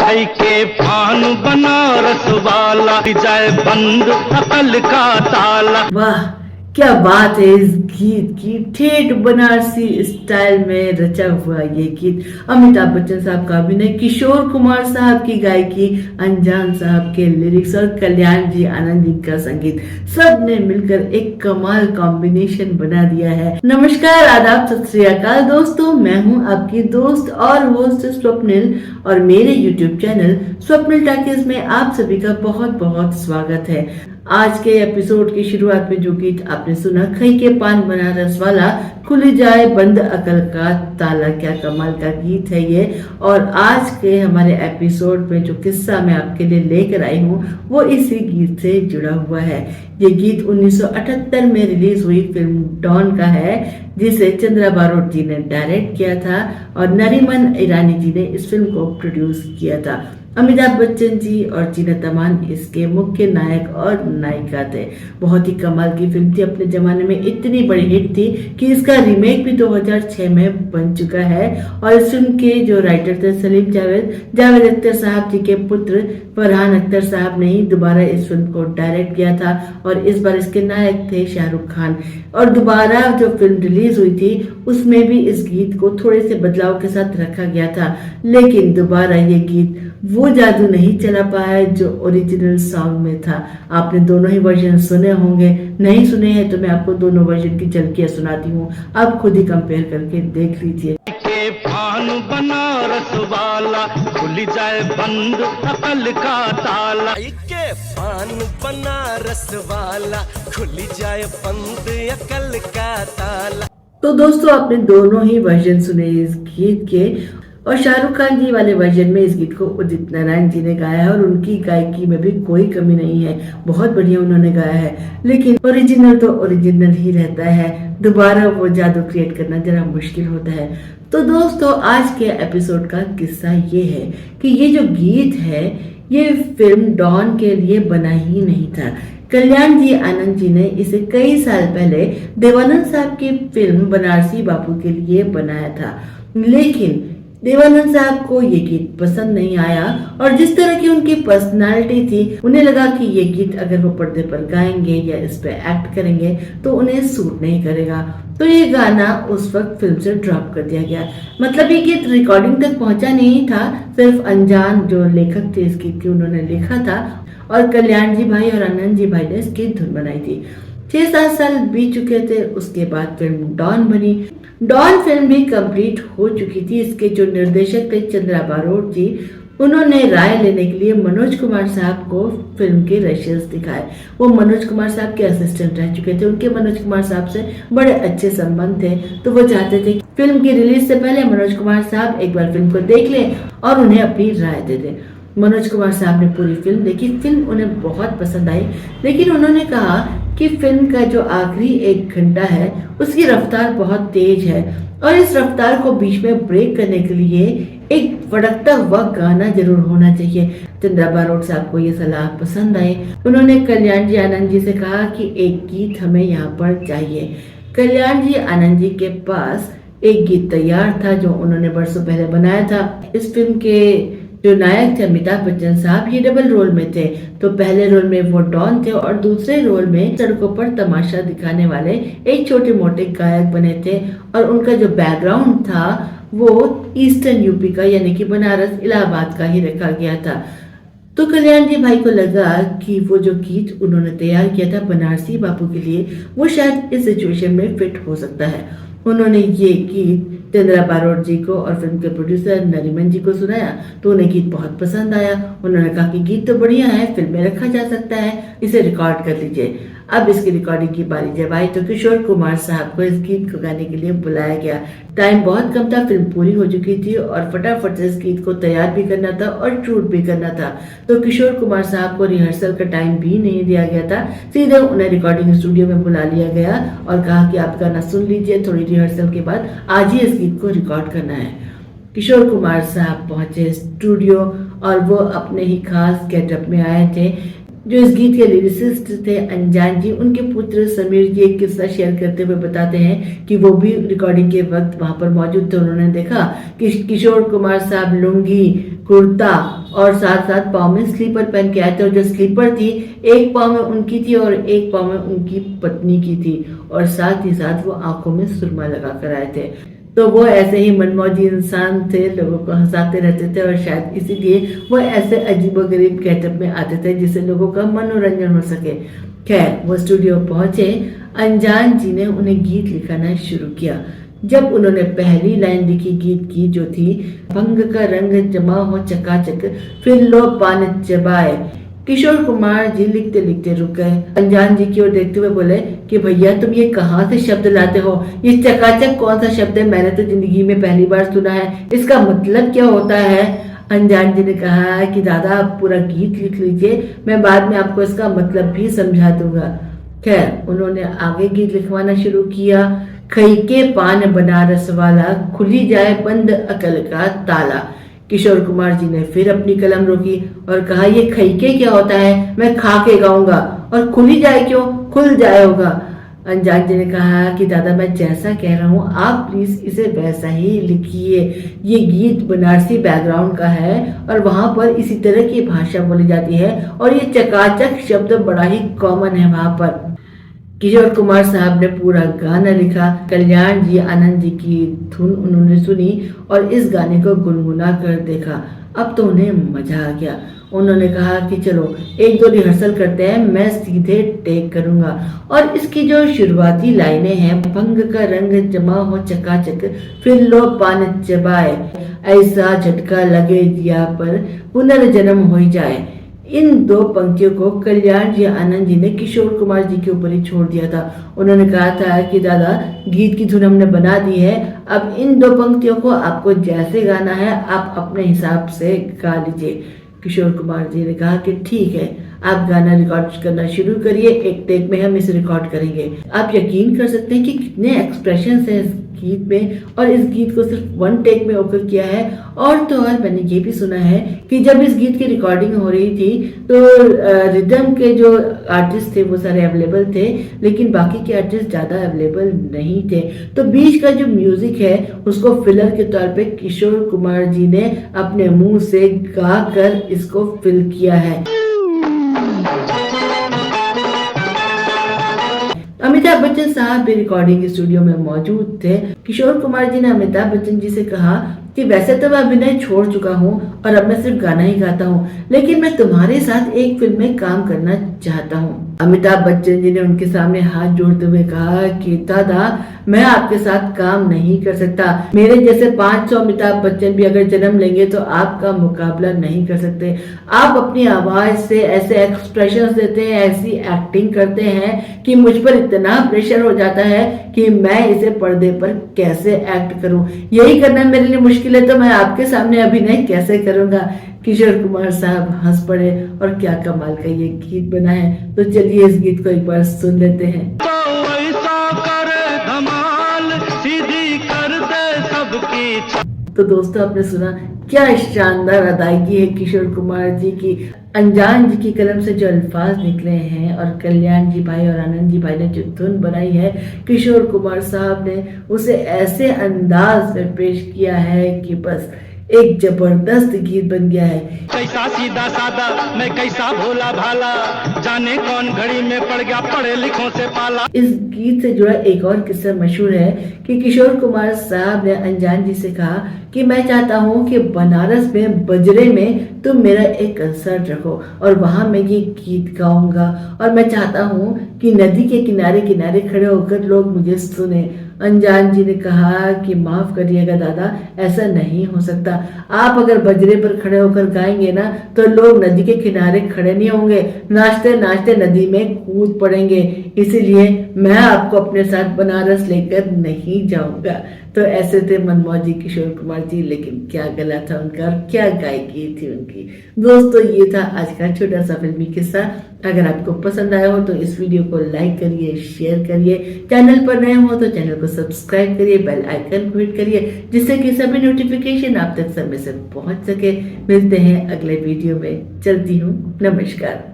भाई के पान बनारस वाला जाए बंद अकल का ताला। वाह, क्या बात है इस गीत की। ठेठ बनारसी स्टाइल में रचा हुआ ये गीत, अमिताभ बच्चन साहब का अभिनय, किशोर कुमार साहब की गायकी, अनजान साहब के लिरिक्स और कल्याण जी आनंद जी का संगीत, सब ने मिलकर एक कमाल कॉम्बिनेशन बना दिया है। नमस्कार, आदाब, सत श्री अकाल दोस्तों, मैं हूं आपकी दोस्त और होस्ट स्वप्निल और मेरे यूट्यूब चैनल स्वप्निल टॉकीज में आप सभी का बहुत बहुत स्वागत है। आज के एपिसोड की शुरुआत में जो गीत आपने सुना, खई के पान बनारस वाला, खुल जाए बंद अकल का ताला, क्या कमाल का गीत है ये। और आज के हमारे एपिसोड में जो किस्सा मैं आपके लिए लेकर आई हूँ वो इसी गीत से जुड़ा हुआ है। ये गीत 1978 में रिलीज हुई फिल्म डॉन का है, जिसे चंद्रा बारोट जी ने डायरेक्ट किया था और नरीमन ईरानी जी ने इस फिल्म को प्रोड्यूस किया था। अमिताभ बच्चन जी और जीनत अमान इसके मुख्य नायक और नायिका थे। बहुत ही कमाल की फिल्म थी, अपने जमाने में इतनी बड़ी हिट थी कि इसका रीमेक भी 2006 में बन चुका है। और इस फिल्म के जो राइटर थे सलीम जावेद अख्तर साहब जी के पुत्र फरहान अख्तर साहब ने ही दोबारा इस फिल्म को डायरेक्ट किया था और इस बार इसके नायक थे शाहरुख खान। और दोबारा जो फिल्म रिलीज हुई थी उसमें भी इस गीत को थोड़े से बदलाव के साथ रखा गया था, लेकिन दोबारा ये गीत वो जादू नहीं चला पाया जो ओरिजिनल सॉन्ग में था। आपने दोनों ही वर्जन सुने होंगे, नहीं सुने हैं तो मैं आपको दोनों वर्जन की झलकियां सुनाती हूँ, आप खुद ही कंपेयर करके देख लीजिए। के पान बनारस वाला खुल जाए बंद अकल का ताला। के पान बनारस वाला खुल जाए बंद अकल का ताला। तो दोस्तों, आपने दोनों ही वर्जन सुने इस गीत के, और शाहरुख खान जी वाले वर्जन में इस गीत को उदित नारायण जी ने गाया है और उनकी गायकी में भी कोई कमी नहीं है, बहुत बढ़िया उन्होंने गाया है। लेकिन ओरिजिनल तो ओरिजिनल ही रहता है, दोबारा वो जादू क्रिएट करना जरा मुश्किल होता है। तो दोस्तों, आज के एपिसोड का किस्सा ये है कि ये जो गीत है ये फिल्म डॉन के लिए बना ही नहीं था। कल्याण जी आनंद जी ने इसे कई साल पहले देवानंद साहब की फिल्म बनारसी बापू के लिए बनाया था, लेकिन देवानंद साहब को ये गीत पसंद नहीं आया और जिस तरह की उनकी पर्सनालिटी थी, उन्हें लगा कि ये गीत अगर वो पर्दे पर गाएंगे या इस पे एक्ट करेंगे तो उन्हें सूट नहीं करेगा। तो ये गाना उस वक्त फिल्म से ड्रॉप कर दिया गया। मतलब ये गीत रिकॉर्डिंग तक पहुंचा नहीं था, सिर्फ अनजान जो लेखक थे इस गीत की उन्होंने लिखा था और कल्याण जी भाई और आनंद जी भाई ने इसकी धुन बनाई थी। 6-7 साल बीत चुके थे, उसके बाद फिल्म डॉन बनी। डॉन फिल्म भी कंप्लीट हो चुकी थी। इसके जो निर्देशक थे चंद्रा बारोट जी, उन्होंने राय लेने के लिए मनोज कुमार साहब को फिल्म के रशियस दिखाए। वो मनोज कुमार साहब के असिस्टेंट रह चुके थे, उनके मनोज कुमार साहब से बड़े अच्छे संबंध थे, तो वो चाहते थे कि फिल्म की रिलीज से पहले मनोज कुमार साहब एक बार फिल्म को देख लें और उन्हें अपनी राय दे दें। मनोज कुमार साहब ने पूरी फिल्म देखी, फिल्म उन्हें बहुत पसंद आई, लेकिन उन्होंने कहा कि फिल्म का जो आखिरी 1 घंटा है उसकी रफ्तार बहुत तेज है और इस रफ्तार को बीच में ब्रेक करने के लिए एक फड़कता हुआ गाना जरूर होना चाहिए। चंद्रा बारोट साहब को ये सलाह पसंद आई। उन्होंने कल्याण जी आनंद जी से कहा कि एक गीत हमें यहाँ पर चाहिए। कल्याण जी आनंद जी के पास एक गीत तैयार था जो उन्होंने बरसों पहले बनाया था। इस फिल्म के जो नायक थे अमिताभ बच्चन साहब, ये डबल रोल में थे। तो पहले रोल में वो डॉन थे और दूसरे रोल में सड़कों पर तमाशा दिखाने वाले एक छोटे मोटे गायक बने थे और उनका जो बैकग्राउंड था वो ईस्टर्न यूपी का यानी कि बनारस इलाहाबाद का ही रखा गया था। तो कल्याण जी भाई को लगा कि वो जो गीत उन्होंने तैयार किया था बनारसी बापू के लिए, वो शायद इस सिचुएशन में फिट हो सकता है। उन्होंने ये गीत चंद्रा बारोट जी को और फिल्म के प्रोड्यूसर नरीमन जी को सुनाया तो उन्हें गीत बहुत पसंद आया। उन्होंने कहा कि गीत तो बढ़िया है, फिल्म में रखा जा सकता है, इसे रिकॉर्ड कर लीजिए। अब इसकी रिकॉर्डिंग की बारी जब आई तो किशोर कुमार साहब को इस गीत को गाने के लिए बुलाया गया। टाइम बहुत कम था, फिल्म पूरी हो चुकी थी और फटाफट से इस गीत को तैयार भी करना था और शूट भी करना था। तो किशोर कुमार साहब को रिहर्सल का टाइम भी नहीं दिया गया था, सीधे उन्हें रिकॉर्डिंग स्टूडियो में बुला लिया गया और कहा कि आप गाना सुन लीजिए, थोड़ी रिहर्सल के बाद आज ही इस गीत को रिकॉर्ड करना है। किशोर कुमार साहब पहुंचे स्टूडियो और वो अपने ही खास गेटअप में आए थे। जो इस गीत के लिरिसिस्ट थे अनजान जी, उनके पुत्र समीर जी एक किस्सा शेयर करते हुए बताते हैं कि वो भी रिकॉर्डिंग के वक्त वहां पर मौजूद थे। उन्होंने देखा कि किशोर कुमार साहब लुंगी, कुर्ता और साथ साथ पाँव में स्लीपर पहन के आए थे। और जो स्लीपर थी एक पाँव में उनकी थी और एक पाँव में उनकी पत्नी की थी, और साथ ही साथ वो आंखों में सुरमा लगा कर आए थे। तो वो ऐसे ही मनमौजी इंसान थे, लोगों को हंसाते रहते थे और शायद इसीलिए वो ऐसे अजीबोगरीब गेटअप में आते थे जिससे लोगों का मनोरंजन हो सके। खैर, वो स्टूडियो पहुंचे। अनजान जी ने उन्हें गीत लिखाना शुरू किया। जब उन्होंने पहली लाइन लिखी गीत की, जो थी भंग का रंग जमा हो चकाचक फिर लो पान चबाए, किशोर कुमार जी लिखते लिखते रुक गए। अनजान जी की ओर देखते हुए बोले कि भैया तुम ये कहाँ से शब्द लाते हो, ये चकाचक कौन सा शब्द है, मैंने तो जिंदगी में पहली बार सुना है, इसका मतलब क्या होता है। अनजान जी ने कहा कि दादा आप पूरा गीत लिख लीजिए, मैं बाद में आपको इसका मतलब भी समझा दूंगा। खैर, उन्होंने आगे गीत लिखवाना शुरू किया। खई के पान बनारस वाला, खुली जाए बंद अकल का ताला। किशोर कुमार जी ने फिर अपनी कलम रोकी और कहा ये खईके क्या होता है, मैं खा के गाऊंगा, और खुली जाए क्यों, खुल जाए होगा। अनजान जी ने कहा कि दादा मैं जैसा कह रहा हूँ आप प्लीज इसे वैसा ही लिखिए, ये गीत बनारसी बैकग्राउंड का है और वहां पर इसी तरह की भाषा बोली जाती है और ये चकाचक शब्द बड़ा ही कॉमन है वहां पर। किशोर कुमार साहब ने पूरा गाना लिखा। कल्याण जी आनंद जी की धुन उन्होंने सुनी और इस गाने को गुनगुना कर देखा। अब तो उन्हें मजा आ गया। उन्होंने कहा कि चलो एक दो रिहर्सल करते हैं, मैं सीधे टेक करूंगा। और इसकी जो शुरुआती लाइनें हैं, भंग का रंग जमा हो चकाचक फिर लो पान चबाए, ऐसा झटका लगे दिया पर पुनर्जन्म हो जाए। इन दो पंक्तियों को कल्याण जी आनंद जी ने किशोर कुमार जी के ऊपर ही छोड़ दिया था। उन्होंने कहा था कि दादा गीत की धुन हमने बना दी है, अब इन दो पंक्तियों को आपको जैसे गाना है आप अपने हिसाब से गा लीजिए। किशोर कुमार जी ने कहा कि ठीक है, आप गाना रिकॉर्ड करना शुरू करिए, एक टेक में हम इसे रिकॉर्ड करेंगे। आप यकीन कर सकते हैं कि कितने एक्सप्रेशन है इस गीत में, और इस गीत को सिर्फ वन टेक में होकर किया है। और तो और मैंने ये भी सुना है कि जब इस गीत की रिकॉर्डिंग हो रही थी तो रिदम के जो आर्टिस्ट थे वो सारे अवेलेबल थे, लेकिन बाकी के आर्टिस्ट ज्यादा अवेलेबल नहीं थे। तो बीच का जो म्यूजिक है उसको फिलर के तौर पे किशोर कुमार जी ने अपने मुंह से गा कर इसको फिल किया है। अमिताभ बच्चन साहब भी रिकॉर्डिंग स्टूडियो में मौजूद थे। किशोर कुमार जी ने अमिताभ बच्चन जी से कहा कि वैसे तो मैं अभिनय छोड़ चुका हूँ और अब मैं सिर्फ गाना ही गाता हूँ, लेकिन मैं तुम्हारे साथ एक फिल्म में काम करना चाहता हूँ। अमिताभ बच्चन जी ने उनके सामने हाथ जोड़ते हुए कहा कि दादा मैं आपके साथ काम नहीं कर सकता, मेरे जैसे 500 अमिताभ बच्चन भी अगर जन्म लेंगे तो आपका मुकाबला नहीं कर सकते। आप अपनी आवाज से ऐसे एक्सप्रेशन देते हैं, ऐसी एक्टिंग करते हैं कि मुझ पर इतना प्रेशर हो जाता है कि मैं इसे पर्दे पर कैसे एक्ट करूं, यही करना मेरे लिए मुश्किल है, तो मैं आपके सामने अभिनय कैसे करूंगा। किशोर कुमार साहब हंस पड़े और क्या कमाल का ये गीत बना है। तो चलिए इस गीत को एक बार सुन लेते हैं। तो ऐसा करे धमाल सीधी कर दे सबकी। तो दोस्तों आपने सुना क्या शानदार अदायगी है किशोर कुमार जी की। अनजान जी की कलम से जो अल्फाज निकले हैं और कल्याण जी भाई और आनंद जी भाई ने जो धुन बनाई है, किशोर कुमार साहब ने उसे ऐसे अंदाज में पेश किया है कि बस एक जबरदस्त गीत बन गया है। कैसा सीधा सादा मैं कैसा भोला भाला, जाने कौन घड़ी में पड़ गया पढ़े लिखों से पाला। इस गीत से जुड़ा एक और किस्सा मशहूर है कि किशोर कुमार साहब ने अनजान जी से कहा कि मैं चाहता हूँ कि बनारस में बजरे में तुम मेरा एक कंसर्ट रखो और वहां मैं ये गीत गाऊंगा, और मैं चाहता हूँ कि नदी के किनारे किनारे खड़े होकर लोग मुझे सुने। अनजान जी ने कहा कि माफ करिएगा दादा, ऐसा नहीं हो सकता। आप अगर बजरे पर खड़े होकर गाएंगे ना तो लोग नदी के किनारे खड़े नहीं होंगे, नाचते नाचते नदी में कूद पड़ेंगे, इसीलिए मैं आपको अपने साथ बनारस लेकर नहीं जाऊंगा। तो ऐसे थे मनमौजी किशोर कुमार जी, लेकिन क्या गला था उनका और क्या गायकी थी उनकी। दोस्तों ये था आज का छोटा सा फिल्मी किस्सा। अगर आपको पसंद आया हो तो इस वीडियो को लाइक करिए, शेयर करिए, चैनल पर नए हो तो चैनल को सब्सक्राइब करिए, बेल आइकन को हिट करिए जिससे कि सभी नोटिफिकेशन आप तक समय से पहुंच सके। मिलते हैं अगले वीडियो में, चलती हूँ, नमस्कार।